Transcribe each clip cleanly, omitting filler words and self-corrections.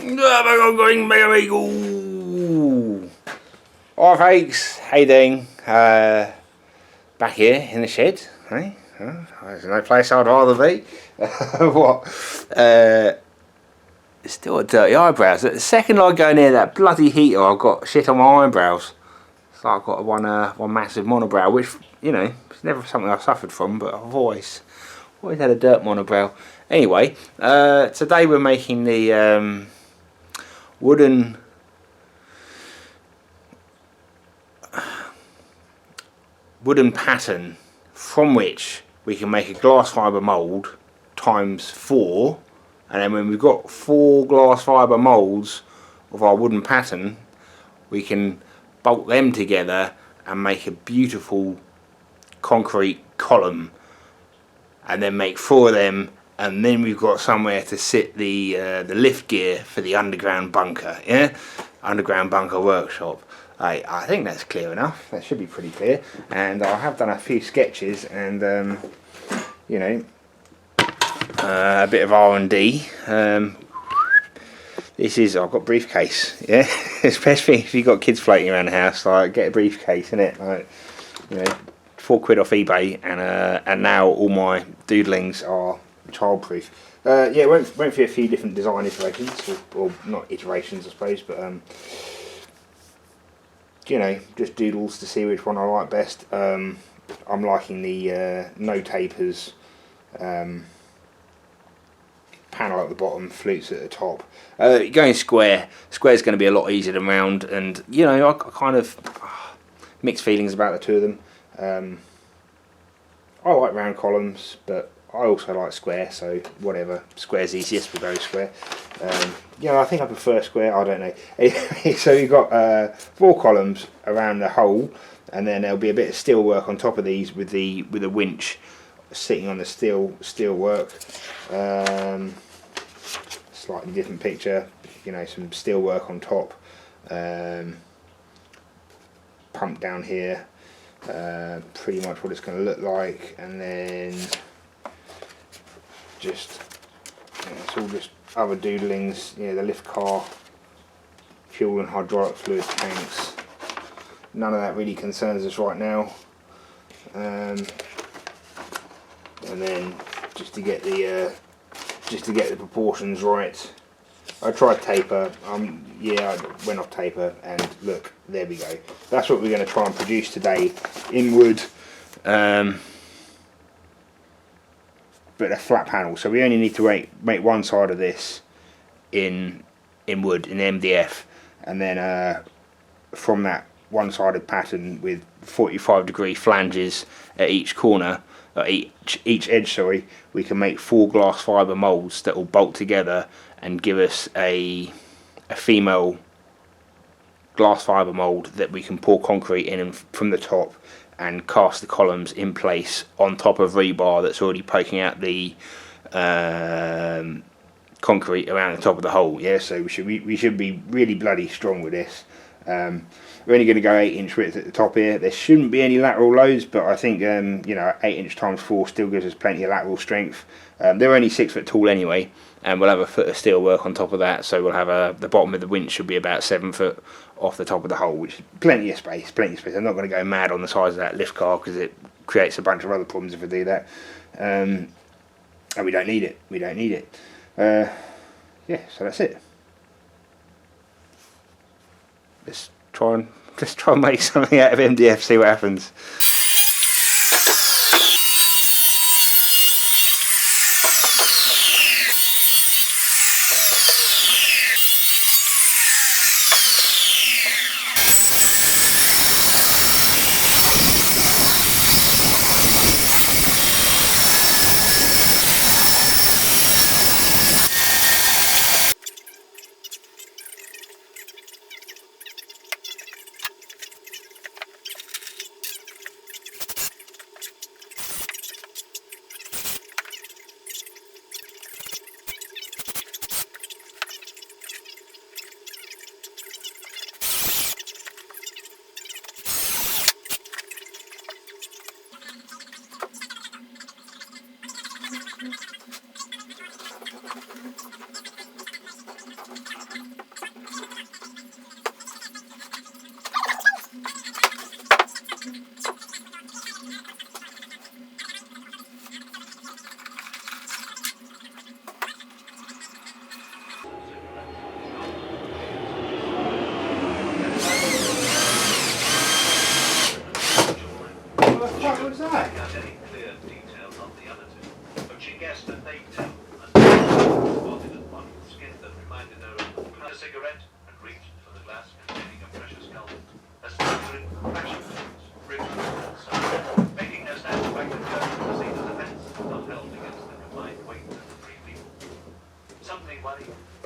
Alright folks, how you doing? Back here in the shed, hey? There's no place I'd rather be. What? Still got dirty eyebrows. The second I go near that bloody heater, I've got shit on my eyebrows. It's like I've got one massive monobrow, which, you know, it's never something I've suffered from, but I've always had a dirt monobrow. Anyway, today we're making the wooden pattern from which we can make a glass fibre mould times 4, and then when we've got 4 glass fibre moulds of our wooden pattern, we can bolt them together and make a beautiful concrete column, and then make 4 of them, and then we've got somewhere to sit the lift gear for the underground bunker. Yeah, underground bunker workshop. I think that's clear enough. That should be pretty clear. And I have done a few sketches, and you know, a bit of R&D. This is, I've got briefcase. Yeah, especially if you've got kids floating around the house, like get a briefcase, innit? Like, you know, £4 off eBay, and now all my doodlings are childproof. Yeah, went through a few different design iterations, or not iterations, I suppose, but you know, just doodles to see which one I like best. I'm liking the no tapers panel at the bottom, flutes at the top. Going square. Square's going to be a lot easier than round, and you know, I kind of mixed feelings about the two of them. I like round columns, but I also like square, so whatever. Square's easiest, we'll go square. Yeah, I think I prefer square, I don't know. So you've got 4 columns around the hole, and then there'll be a bit of steel work on top of these with a winch sitting on the steel work. Slightly different picture, you know, some steel work on top. Pump down here, pretty much what it's going to look like, and then just, you know, it's all just other doodlings. You know, the lift car, fuel and hydraulic fluid tanks. None of that really concerns us right now. And then just to get the proportions right, I tried taper. Yeah, I went off taper, and look, there we go. That's what we're going to try and produce today in wood. But a flat panel, so we only need to make one side of this in wood, in MDF, and then from that one-sided pattern with 45-degree flanges at each corner, each edge, sorry, we can make 4 glass fibre moulds that will bolt together and give us a female glass fibre mould that we can pour concrete in from the top and cast the columns in place on top of rebar that's already poking out the concrete around the top of the hole. Yeah, so we should be really bloody strong with this. We're only going to go 8-inch width at the top here. There shouldn't be any lateral loads, but I think you know, 8-inch times 4 still gives us plenty of lateral strength. They're only 6 foot tall anyway, and we'll have a foot of steel work on top of that, so we'll have the bottom of the winch should be about 7 foot off the top of the hole, which is plenty of space. I'm not going to go mad on the size of that lift car, because it creates a bunch of other problems if we do that, and we don't need it. Yeah, so that's it. Let's try and make something out of MDF, see what happens.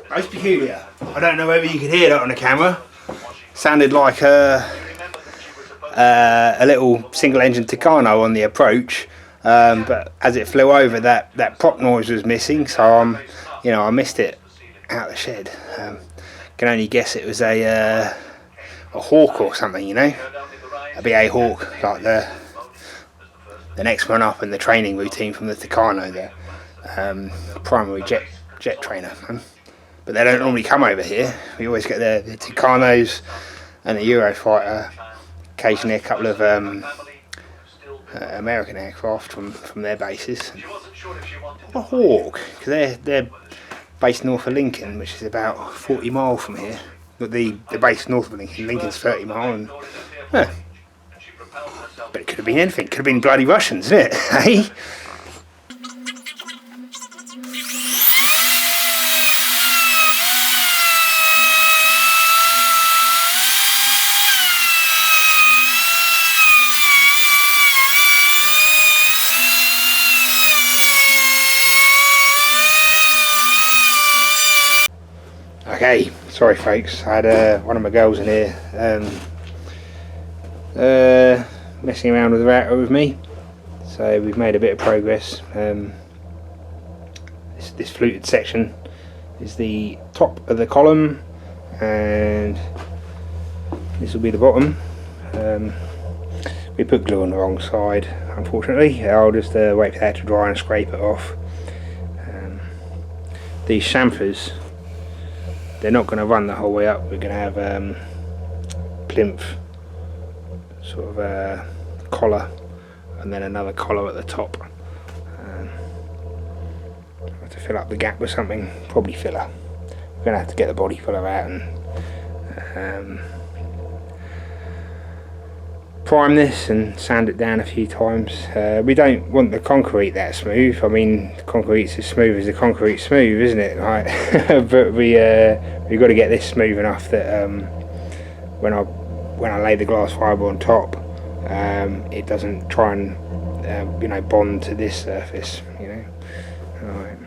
Most peculiar. I don't know whether you could hear that on the camera. Sounded like a little single engine Tucano on the approach, but as it flew over, that prop noise was missing, so I missed it out of the shed. Can only guess it was a hawk or something, a BA hawk, like the next one up in the training routine from the Tucano there. Primary jet trainer. But they don't normally come over here. We always get the Tucanos and the Eurofighter, occasionally a couple of American aircraft from their bases. A hawk, because they're based north of Lincoln, which is about 40 miles from here. But the base north of Lincoln, Lincoln's 30 miles. But it could have been anything. Could have been bloody Russians, isn't it? Hey? Okay, sorry folks, I had one of my girls in here messing around with the router with me, so we've made a bit of progress. This fluted section is the top of the column and this will be the bottom. We put glue on the wrong side, unfortunately. I'll just wait for that to dry and scrape it off. These chamfers, they're not going to run the whole way up. We're going to have plinth sort of collar and then another collar at the top. Have to fill up the gap with something, probably filler. We're going to have to get the body filler out and prime this and sand it down a few times. We don't want the concrete that smooth. I mean, the concrete's as smooth as the concrete smooth, isn't it? Right? But we've got to get this smooth enough that when I lay the glass fibre on top, it doesn't try and bond to this surface. Right.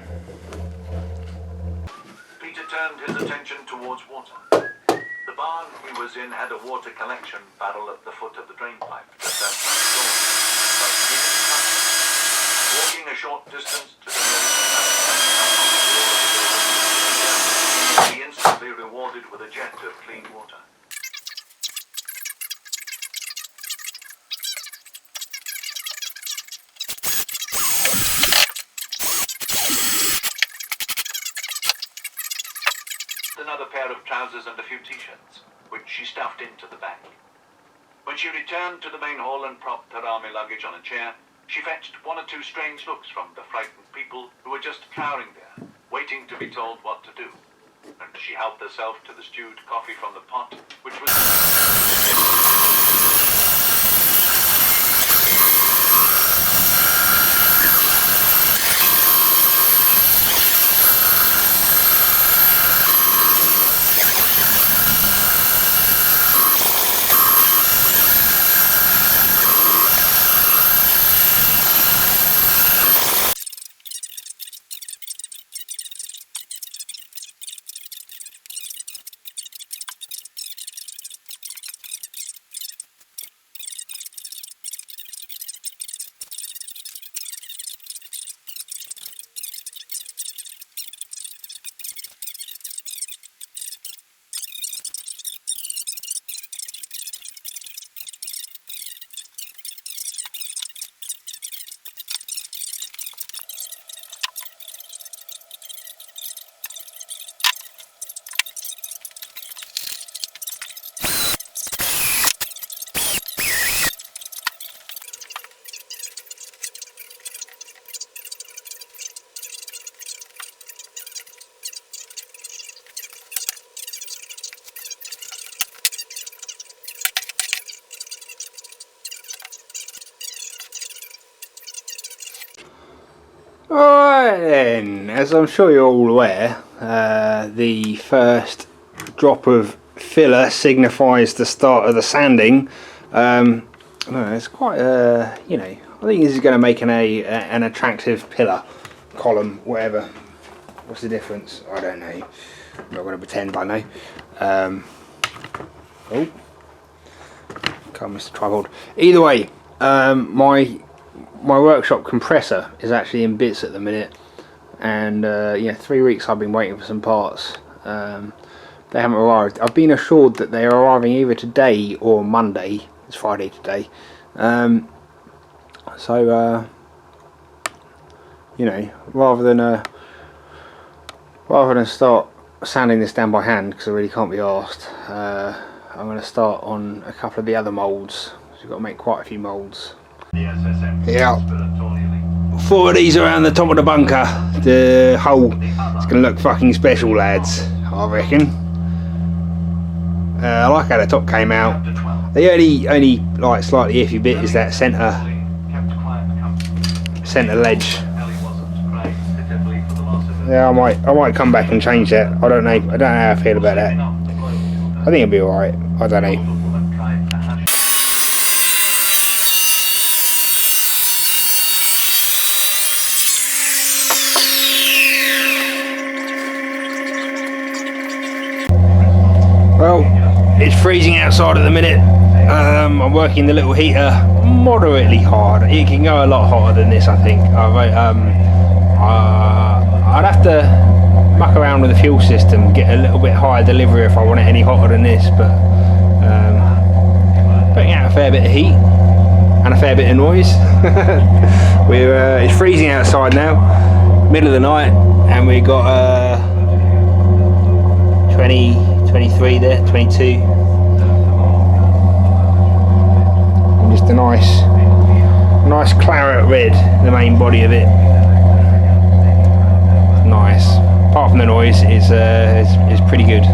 Peter turned his attention towards water. The barn he was in had a water collection barrel at the foot of the drain pipe, just outside the door, but he didn't touch it. Walking a short distance to the nearest he instantly rewarded with a jet of clean water. Another pair of trousers and a few t-shirts, which she stuffed into the bag. When she returned to the main hall and propped her army luggage on a chair, she fetched one or two strange looks from the frightened people who were just cowering there, waiting to be told what to do. And she helped herself to the stewed coffee from the pot, which was... Alright then, as I'm sure you're all aware, the first drop of filler signifies the start of the sanding I don't know, it's quite you know, I think this is going to make an attractive pillar, column, whatever. What's the difference? I don't know. I'm not going to pretend I know. Oh, can't miss the tripod. Either way, my workshop compressor is actually in bits at the minute, and yeah, 3 weeks I've been waiting for some parts. They haven't arrived. I've been assured that they are arriving either today or Monday. It's Friday today. So you know, rather than start sanding this down by hand, because I really can't be arsed, I'm going to start on a couple of the other moulds. So we've got to make quite a few moulds. Yeah, 4 of these around the top of the bunker. The hole is going to look fucking special, lads, I reckon. I like how the top came out. The only like slightly iffy bit is that centre ledge. Yeah, I might come back and change that. I don't know. I don't know how I feel about that. I think it'll be alright. I don't know. Well, it's freezing outside at the minute. I'm working the little heater moderately hard. It can go a lot hotter than this, I think. I'd have to muck around with the fuel system, get a little bit higher delivery if I want it any hotter than this, but putting out a fair bit of heat and a fair bit of noise. It's freezing outside now, middle of the night, and we got 23 there, 22, and just a nice claret red, the main body of it. Nice. Apart from the noise, is pretty good.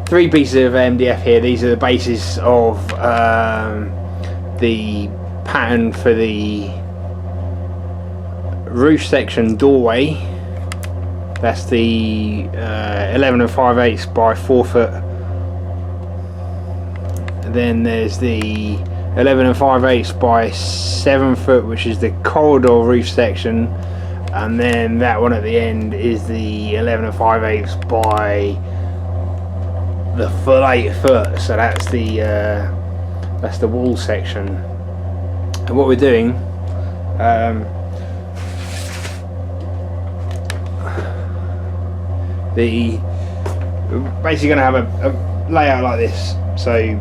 3 pieces of MDF here. These are the basis of the pattern for the roof section doorway. That's the 11 5/8 by 4 foot. And then there's the 11 5/8 by 7 foot, which is the corridor roof section, and then that one at the end is the 11 5/8 by the full 8 foot. So that's the wall section. And what we're doing, we're basically going to have a layout like this. So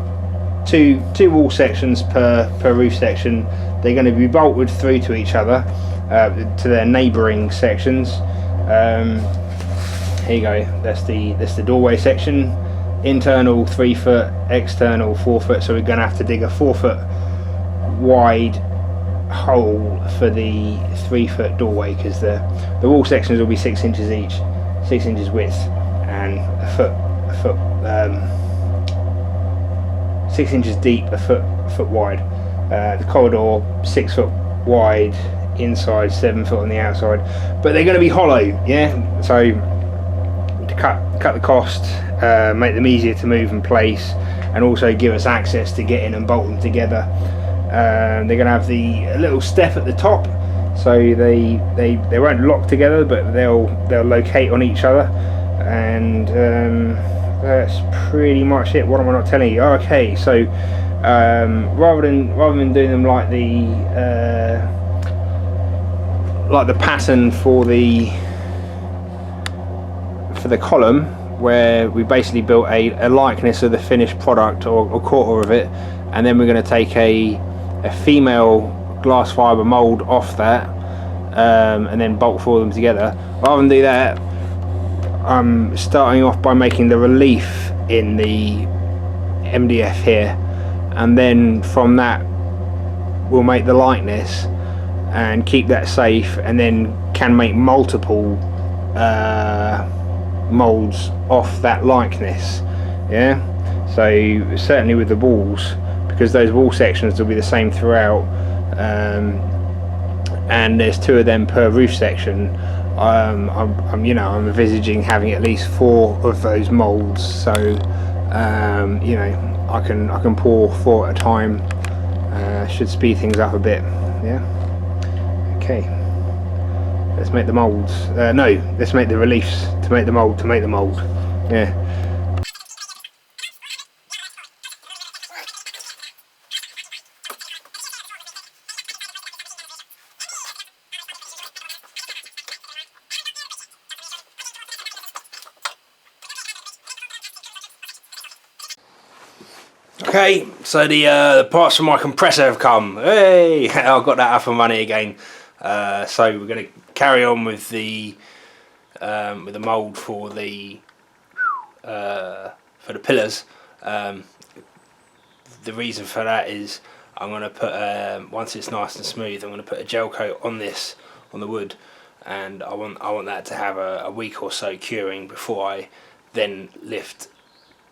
two wall sections per roof section. They're going to be bolted through to each other, to their neighbouring sections. Here you go. That's the doorway section. Internal 3 foot, external 4 foot. So we're going to have to dig a 4 foot wide hole for the 3 foot doorway, because the wall sections will be 6 inches each, 6 inches width, and a foot 6 inches deep, a foot wide. The corridor 6 foot wide inside, 7 foot on the outside. But they're going to be hollow, yeah. So to cut the cost, make them easier to move in place, and also give us access to get in and bolt them together. They're going to have a little step at the top, so they won't lock together, but they'll locate on each other, and that's pretty much it. What am I not telling you? Okay, so rather than doing them like the pattern for the column, where we basically built a likeness of the finished product, or quarter of it, and then we're going to take a female glass fibre mould off that, and then bolt 4 of them together. Rather than do that, I'm starting off by making the relief in the MDF here, and then from that we'll make the likeness and keep that safe, and then can make multiple moulds off that likeness. Yeah, so certainly with the walls, because those wall sections will be the same throughout, and there's 2 of them per roof section. I'm envisaging having at least 4 of those moulds, so You know, I can pour 4 at a time. Should speed things up a bit. Yeah. Okay. Let's make the molds. No, let's make the reliefs to make the mold. Yeah. Okay, so the parts for my compressor have come. Hey, I've got that up and running again. So we're going to carry on with the mold for the pillars. The reason for that is I'm going to put once it's nice and smooth, I'm going to put a gel coat on this, on the wood, and I want that to have a week or so curing before I then lift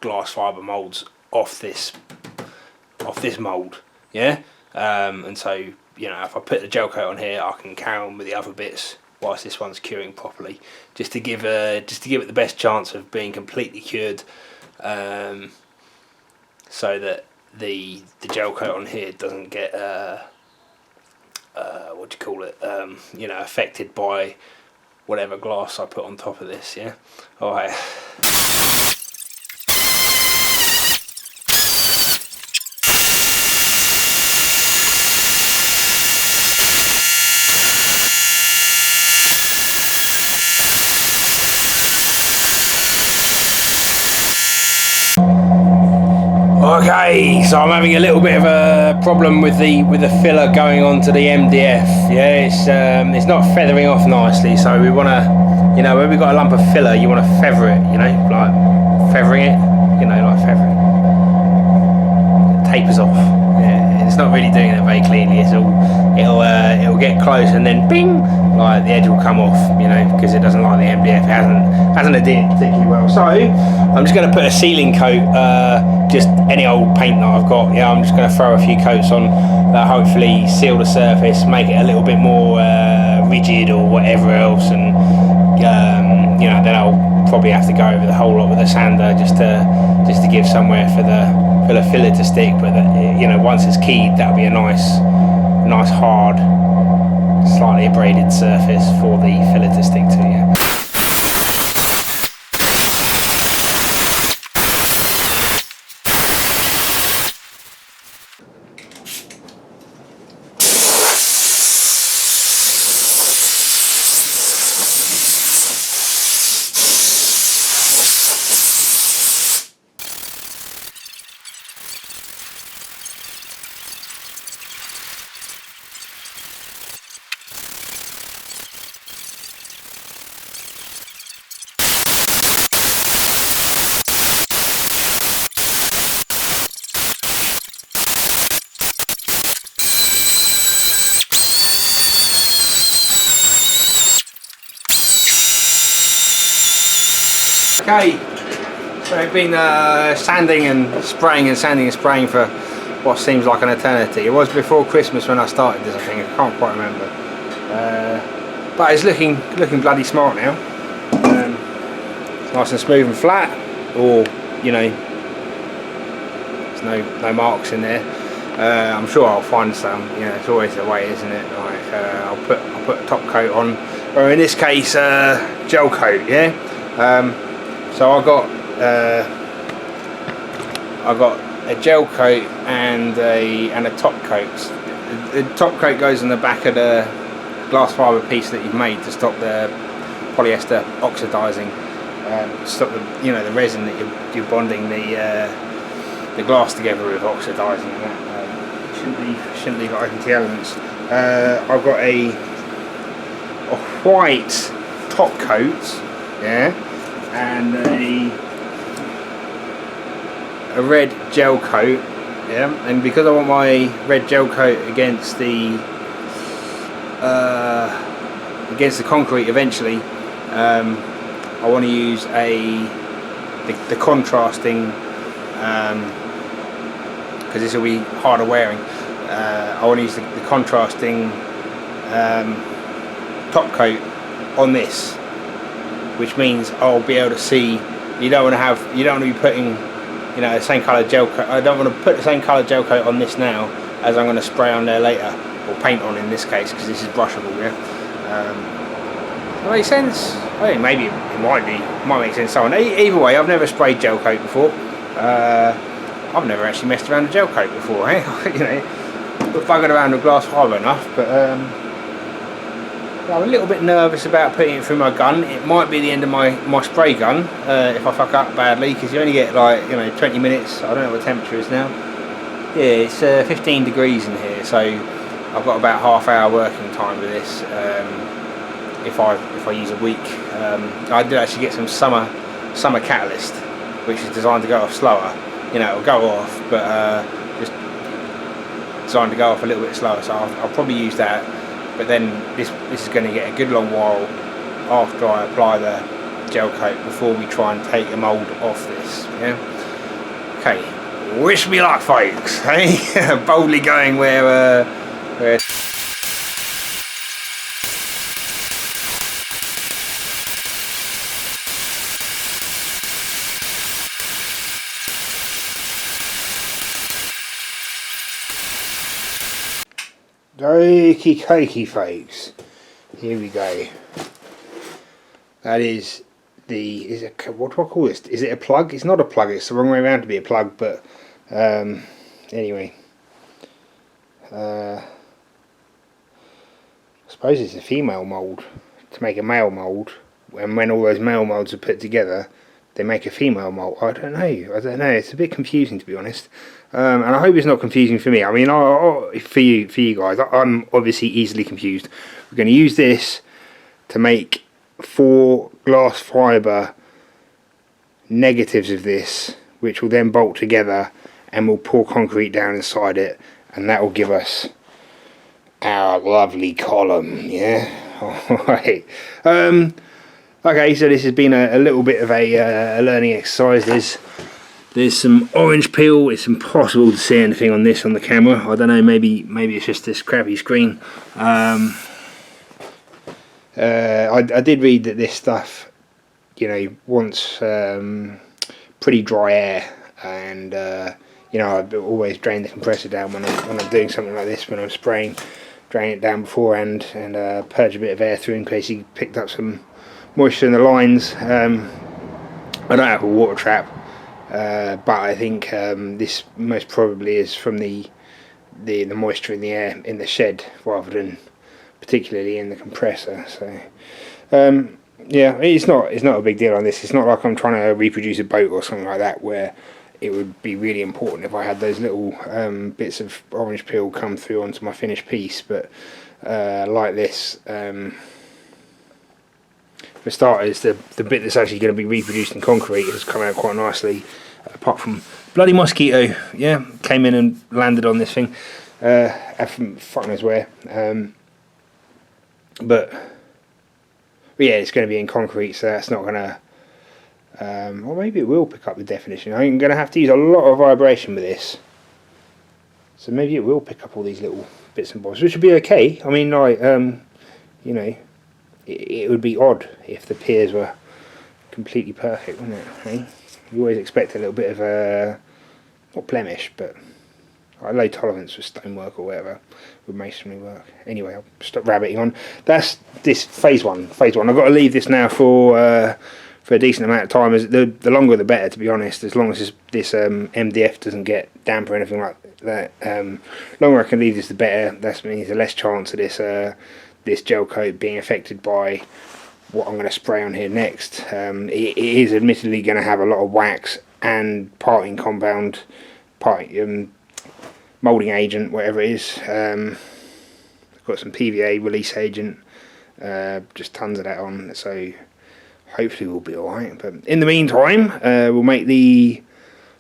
glass fibre moulds off this mould. Yeah. And so, you know, if I put the gel coat on here, I can carry on with the other bits whilst this one's curing properly, just to give it the best chance of being completely cured, so that the gel coat on here doesn't get what do you call it, you know, affected by whatever glass I put on top of this. Yeah. All right. Okay, so I'm having a little bit of a problem with the filler going onto the MDF. Yeah, it's not feathering off nicely, so we want to, you know, when we've got a lump of filler, you want to feather it, you know, like feathering it, you know, like feathering. It tapers off. Yeah, it's not really doing it very cleanly. It'll get close and then bing, like the edge will come off, you know, because it doesn't like the MDF. It hasn't adhered particularly well. So I'm just going to put a sealing coat, just any old paint that I've got. Yeah, I'm just going to throw a few coats on that hopefully seal the surface, make it a little bit more rigid or whatever else, and you know, then I'll probably have to go over the whole lot with a sander just to give somewhere for the filler to stick. But you know, once it's keyed, that'll be a nice hard, slightly abraded surface for the filler to stick to. Yeah. Okay, so I've been sanding and spraying for what seems like an eternity. It was before Christmas when I started this, I think. I can't quite remember. But it's looking bloody smart now. It's nice and smooth and flat, or, you know, there's no marks in there. I'm sure I'll find some. You know, it's always the way, isn't it? Like I'll put a top coat on, or in this case, gel coat. Yeah. So I got a gel coat and a top coat. The top coat goes on the back of the glass fibre piece that you've made to stop the polyester oxidising, stop the the resin that you're bonding the glass together with oxidising. That shouldn't leave empty elements. I've got a white top coat, yeah, and a red gel coat, yeah, and because I want my red gel coat against the concrete eventually, I want to use the contrasting, because this will be harder wearing. I want to use the contrasting top coat on this, which means I'll be able to see. You don't want to be putting you know, the same colour gel coat. I don't want to put the same colour gel coat on this now as I'm going to spray on there later, or paint on in this case, because this is brushable. Yeah. Does that make sense? I think maybe it might make sense to someone. Either way, I've never sprayed gel coat before. I've never actually messed around with gel coat before. Eh? You know, we've buggered around with glass fibre enough, but I'm a little bit nervous about putting it through my gun. It might be the end of my spray gun if I fuck up badly, because you only get like, you know, 20 minutes. I don't know what the temperature is now. Yeah, it's 15 degrees in here, so I've got about half-hour working time with this. If I use a week, I did actually get some summer catalyst, which is designed to go off slower. You know, it'll go off, but just designed to go off a little bit slower. So I'll probably use that. But then this is going to get a good long while after I apply the gel coat before we try and take the mould off this. Yeah. Okay. Wish me luck, folks. Hey, boldly going where. Okie dokie, folks. Here we go. That is what do I call this? Is it a plug? It's not a plug. It's the wrong way around to be a plug. But anyway, I suppose it's a female mould to make a male mould. And when all those male moulds are put together, they make a female mould. I don't know. It's a bit confusing, to be honest. And I hope it's not confusing for me. I mean, for you guys, I'm obviously easily confused. We're going to use this to make 4 glass fibre negatives of this, which will then bolt together, and we'll pour concrete down inside it, and that will give us our lovely column. Yeah. All right. Okay, so this has been a little bit of a learning exercise. There's some orange peel. It's impossible to see anything on this on the camera. I don't know, maybe it's just this crappy screen. I did read that this stuff, you know, wants pretty dry air, and you know, I always drain the compressor down when I'm doing something like this, when I'm spraying. Drain it down beforehand and purge a bit of air through in case you picked up some moisture in the lines. I don't have a water trap, but I think this most probably is from the moisture in the air in the shed rather than particularly in the compressor. So yeah, it's not a big deal on this. It's not like I'm trying to reproduce a boat or something like that, where it would be really important if I had those little bits of orange peel come through onto my finished piece. But like this, for starters, the bit that's actually going to be reproduced in concrete has come out quite nicely, apart from bloody mosquito. Yeah, came in and landed on this thing from fuck knows where. But yeah, it's going to be in concrete, so that's not going to or maybe it will pick up the definition. I'm going to have to use a lot of vibration with this, so maybe it will pick up all these little bits and bobs, which would be okay. I mean, like, you know, it would be odd if the piers were completely perfect, wouldn't it? Eh? You always expect a little bit of a, not blemish, but a low tolerance for stonework or whatever with masonry work. Anyway, I'll stop rabbiting on. That's this phase one. I've got to leave this now for a decent amount of time. The longer the better, to be honest, as long as this MDF doesn't get damp or anything like that. Longer I can leave this, the better. That means the less chance of this gel coat being affected by what I'm going to spray on here next. It is admittedly going to have a lot of wax and parting compound, moulding agent, whatever it is. I've got some PVA release agent, just tons of that on, so hopefully we'll be alright. But in the meantime, we'll make the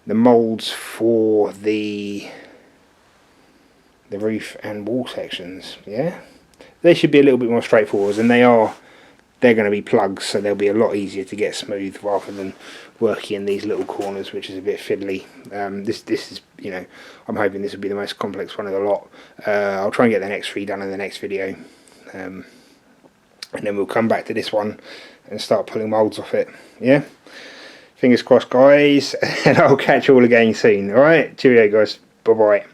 moulds for the roof and wall sections. Yeah, they should be a little bit more straightforward, and they're going to be plugs, so they'll be a lot easier to get smooth rather than working in these little corners, which is a bit fiddly. This is, you know, I'm hoping this will be the most complex one of the lot. I'll try and get the next 3 done in the next video, and then we'll come back to this one and start pulling moulds off it. Yeah, Fingers crossed, guys, and I'll catch you all again soon. Alright, cheerio guys, bye bye.